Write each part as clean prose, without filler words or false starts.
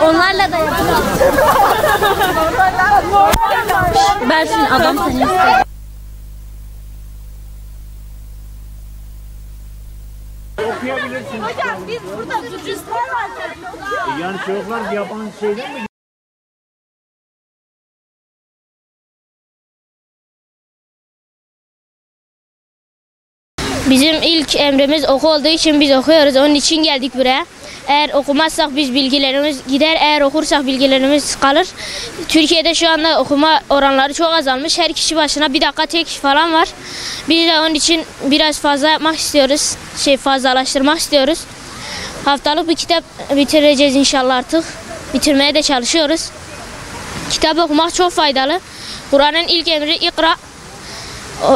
Onlarla da yapalım. Ben şimdi adam seni istedim. Okuyabilirsiniz. Hocam biz burada turistler var. Yani çocuklar yapan şeyden mi? Bizim ilk emrimiz oku olduğu için biz okuyoruz. Onun için geldik buraya. Eğer okumazsak biz bilgilerimiz gider, eğer okursak bilgilerimiz kalır. Türkiye'de şu anda okuma oranları çok azalmış. Her kişi başına bir dakika tek falan var. Biz de onun için biraz fazla yapmak istiyoruz. Fazlalaştırmak istiyoruz. Haftalık bir kitap bitireceğiz inşallah artık. Bitirmeye de çalışıyoruz. Kitap okumak çok faydalı. Kur'an'ın ilk emri ikra.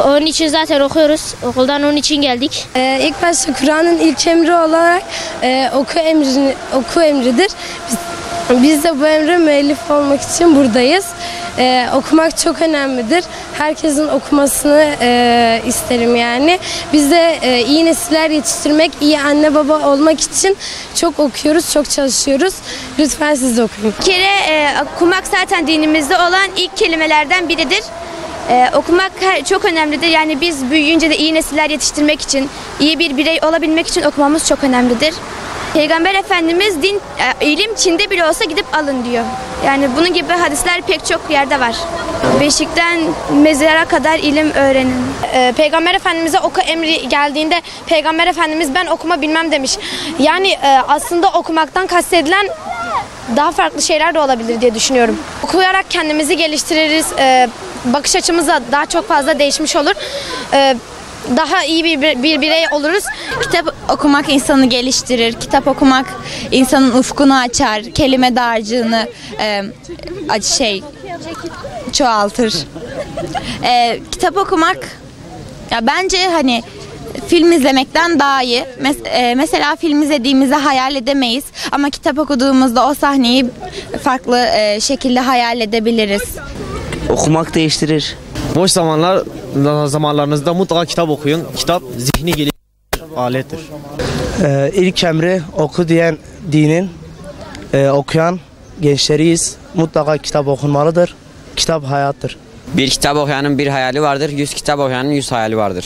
Onun için zaten okuyoruz. Okuldan onun için geldik. İlk başta Kur'an'ın ilk emri olarak oku emridir. Biz de bu emre müellif olmak için buradayız. Okumak çok önemlidir. Herkesin okumasını isterim yani. Biz de iyi nesiller yetiştirmek, iyi anne baba olmak için çok okuyoruz, çok çalışıyoruz. Lütfen siz de okuyun. Bir kere okumak zaten dinimizde olan ilk kelimelerden biridir. Okumak çok önemlidir. Yani biz büyüyünce de iyi nesiller yetiştirmek için, iyi bir birey olabilmek için okumamız çok önemlidir. Peygamber Efendimiz ilim Çin'de bile olsa gidip alın diyor. Yani bunun gibi hadisler pek çok yerde var. Beşikten mezara kadar ilim öğrenin. Peygamber Efendimiz'e oku emri geldiğinde Peygamber Efendimiz ben okuma bilmem demiş. Yani aslında okumaktan kastedilen daha farklı şeyler de olabilir diye düşünüyorum. Okuyarak kendimizi geliştiririz. Bakış açımız da daha çok fazla değişmiş olur. Daha iyi bir birey oluruz. Kitap okumak insanı geliştirir. Kitap okumak insanın ufkunu açar. Kelime dağarcığını çoğaltır. Kitap okumak ya bence hani film izlemekten daha iyi. Mesela film izlediğimizde hayal edemeyiz ama kitap okuduğumuzda o sahneyi farklı şekilde hayal edebiliriz. Okumak değiştirir. Boş zamanlarınızda mutlaka kitap okuyun. Kitap zihni geliştiren alettir. İlk emri oku diyen dinin okuyan gençleriyiz. Mutlaka kitap okunmalıdır. Kitap hayattır. Bir kitap okuyanın bir hayali vardır. 100 kitap okuyanın 100 hayali vardır.